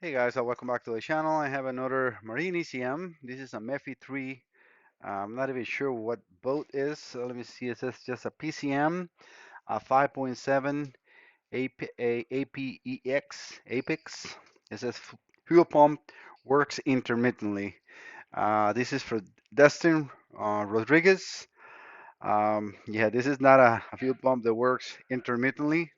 Hey guys, welcome back to the channel. I have another Marine ECM. This is a MEFI 3. I'm not even sure what boat is. So let me see. It says just a PCM, a 5.7 APEX. Apex. It says fuel pump works intermittently. This is for Dustin Rodriguez. Yeah, this is not a fuel pump that works intermittently.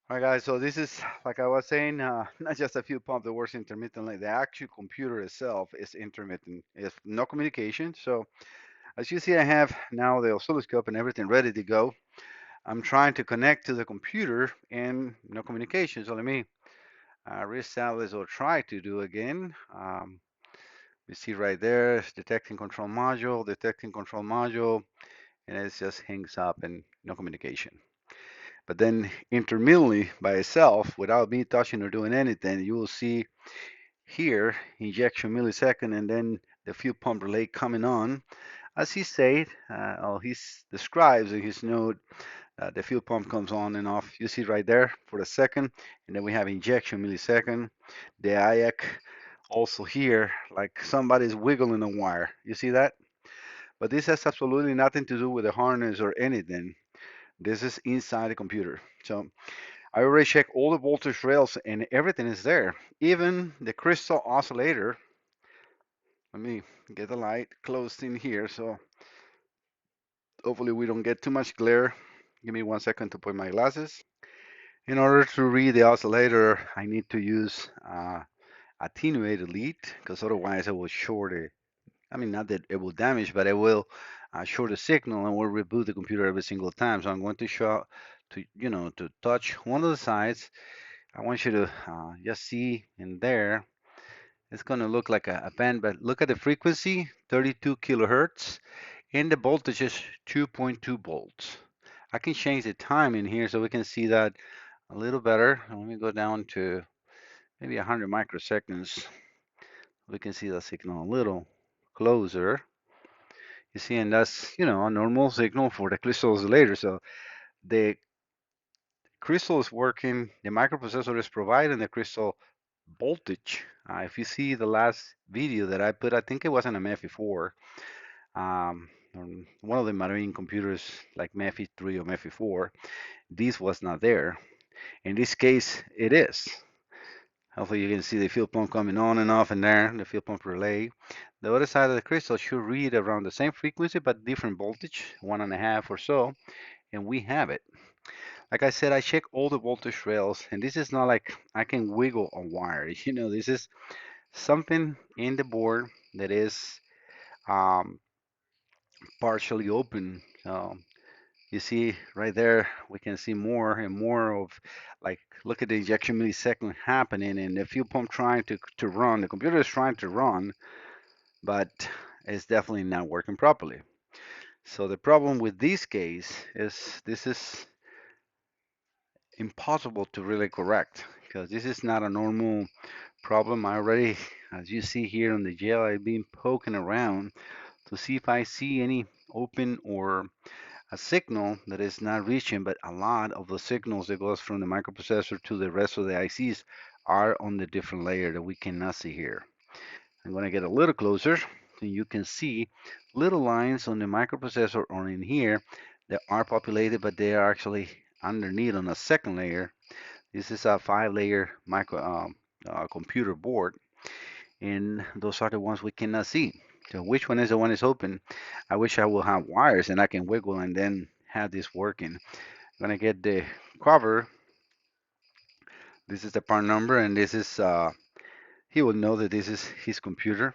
All right, guys, so this is, like I was saying, not just a fuel pump that works intermittently. The actual computer itself is intermittent. It's no communication. So as you see, I have now the oscilloscope and everything ready to go. I'm trying to connect to the computer and no communication. So let me reestablish or try to do again. You see right there, it's detecting control module, and it just hangs up and no communication. But then intermittently by itself, without me touching or doing anything, you will see here injection millisecond and then the fuel pump relay coming on. As he said, or he describes in his note, the fuel pump comes on and off. You see right there for the second, and then we have injection millisecond. The IAC also here, like somebody's wiggling a wire. You see that? But this has absolutely nothing to do with the harness or anything. This is inside the computer. So I already checked all the voltage rails and everything is there. Even the crystal oscillator. Let me get the light closed in here so hopefully we don't get too much glare. Give me 1 second to put my glasses. In order to read the oscillator, I need to use attenuated lead because otherwise it will short it. I mean, not that it will damage, but it will short the signal and will reboot the computer every single time. So I'm going to show to touch one of the sides. I want you to just see in there. It's going to look like a band, but look at the frequency, 32 kilohertz, and the voltage is 2.2 volts. I can change the time in here so we can see that a little better. Let me go down to maybe 100 microseconds. We can see the signal a little closer. You see, and that's, a normal signal for the crystal oscillator. So the crystal is working, the microprocessor is providing the crystal voltage. If you see the last video that I put, I think it was on a MEFI 4, on one of the marine computers like MEFI 3 or MEFI 4, this was not there. In this case, it is. Hopefully you can see the fuel pump coming on and off in there, the fuel pump relay. The other side of the crystal should read around the same frequency but different voltage, 1.5 or so, and we have it. Like I said, I check all the voltage rails, and this is not like I can wiggle a wire. This is something in the board that is um, partially open. So you see right there, we can see more and more of, like, look at the injection millisecond happening and the fuel pump trying to run. The computer is trying to run, but it's definitely not working properly. So the problem with this case is this is impossible to really correct because this is not a normal problem. I already, as you see here on the gel, I've been poking around to see if I see any open or a signal that is not reaching, but a lot of the signals that goes from the microprocessor to the rest of the ICs are on the different layer that we cannot see here. I'm going to get a little closer so you can see little lines on the microprocessor or in here that are populated, but they are actually underneath on a second layer. This is a 5-layer micro computer board, and those are the ones we cannot see. So which one is the one is open? I wish I will have wires and I can wiggle and then have this working. I'm gonna get the cover. This is the part number, and this is he will know that this is his computer.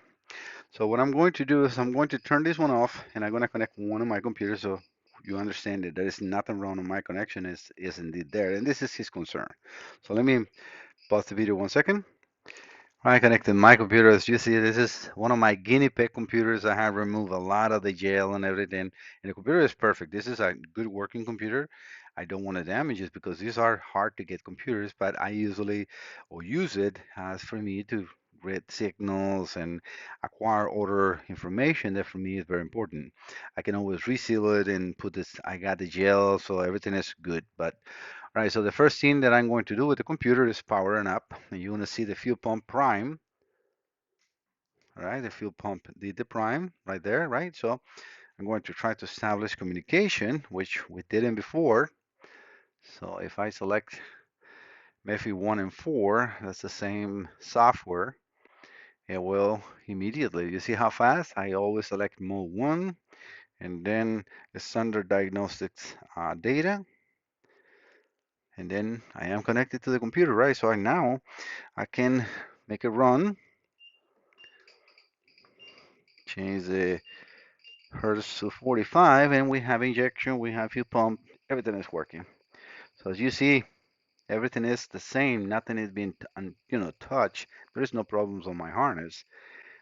So what I'm going to do is I'm going to turn this one off, and I'm going to connect one of my computers so you understand that there is nothing wrong on my connection is indeed there, and this is his concern. So let me pause the video 1 second. I connected my computer. As you see, this is one of my guinea pig computers. I have removed a lot of the gel and everything, and the computer is perfect. This is a good working computer. I don't want to damage it because these are hard to get computers, but I usually or use it as for me to read signals and acquire other information that for me is very important. I can always reseal it and put this. I got the gel, so everything is good. But All right, so the first thing that I'm going to do with the computer is powering up. And you're going to see the fuel pump prime. All right, the fuel pump did the prime right there, right? So I'm going to try to establish communication, which we didn't before. So if I select MEFI 1 and 4, that's the same software. It will immediately, you see how fast? I always select mode 1 and then the standard diagnostics data. And then I am connected to the computer, right? So now I can make a run, change the hertz to 45, and we have injection, we have fuel pump, everything is working. So as you see, everything is the same, nothing is being, touched. There is no problems on my harness.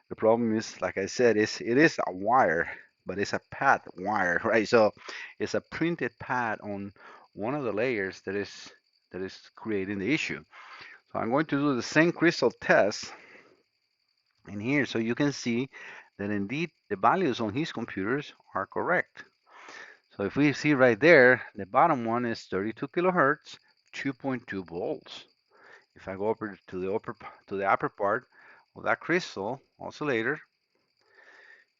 The problem is, like I said, it is a wire, but it's a pad wire, right? So it's a printed pad on one of the layers that is creating the issue. So I'm going to do the same crystal test in here so you can see that indeed the values on his computers are correct. So if we see right there, the bottom one is 32 kilohertz, 2.2 volts. If I go over to the upper part of that crystal oscillator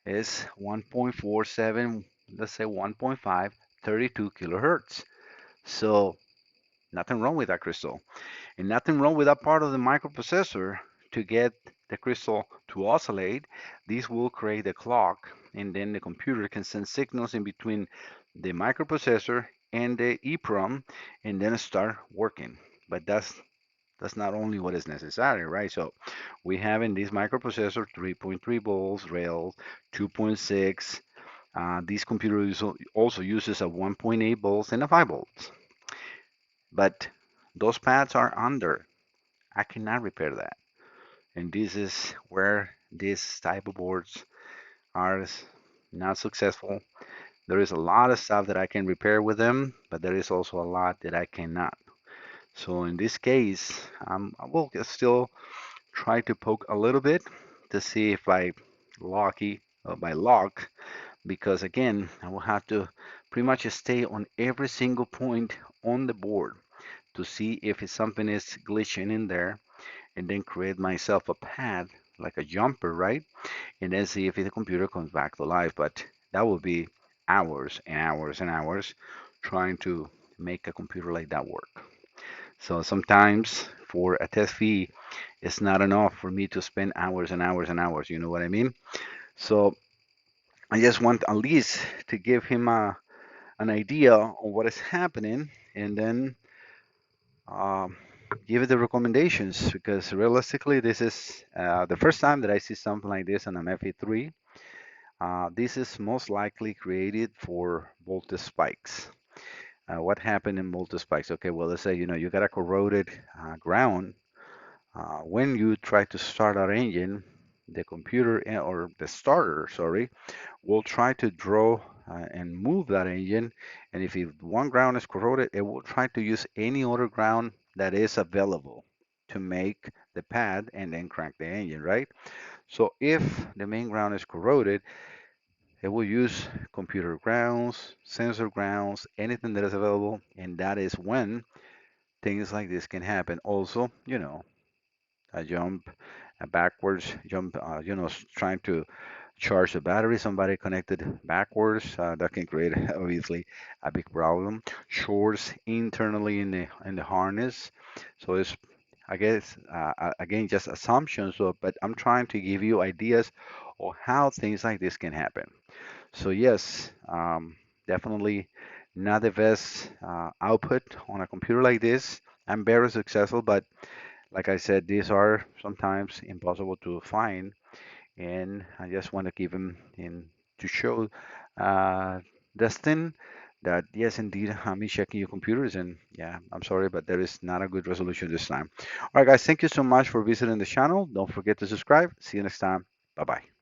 is 1.47, let's say 1.5, 32 kilohertz. So nothing wrong with that crystal. And nothing wrong with that part of the microprocessor to get the crystal to oscillate. This will create a clock, and then the computer can send signals in between the microprocessor and the EEPROM, and then start working. But that's not only what is necessary, right? So we have in this microprocessor 3.3 volts, rails, 2.6. This computer also uses a 1.8 volts and a 5 volts. But those pads are under. I cannot repair that. And this is where these type of boards are not successful. There is a lot of stuff that I can repair with them, but there is also a lot that I cannot. So in this case, I will still try to poke a little bit to see if I by lock, because again, I will have to pretty much stay on every single point on the board to see if it's something is glitching in there, and then create myself a pad like a jumper, right? And then see if the computer comes back to life. But that would be hours and hours and hours trying to make a computer like that work. So sometimes for a test fee, it's not enough for me to spend hours and hours and hours. You know what I mean? So I just want at least to give him an idea of what is happening, and then um, give it the recommendations, because realistically, this is the first time that I see something like this on a MEFI 3. This is most likely created for voltage spikes. What happened in voltage spikes? Okay, well, let's say you got a corroded ground. When you try to start our engine, the computer or the starter, sorry, will try to draw and move that engine. And if one ground is corroded, it will try to use any other ground that is available to make the pad and then crank the engine, right? So if the main ground is corroded, it will use computer grounds, sensor grounds, anything that is available, and that is when things like this can happen. Also, a jump, a backwards jump, trying to charge the battery, somebody connected backwards, that can create obviously a big problem. Shorts internally in the harness. So it's, I guess, again, just assumptions. So, but I'm trying to give you ideas of how things like this can happen. So yes, definitely not the best output on a computer like this. I'm very successful, but like I said, these are sometimes impossible to find, and I just want to give them in to show uh, Dustin that yes, indeed, I'm checking your computers, and yeah, I'm sorry, but there is not a good resolution this time. All right, guys, thank you so much for visiting the channel. Don't forget to subscribe. See you next time. Bye bye.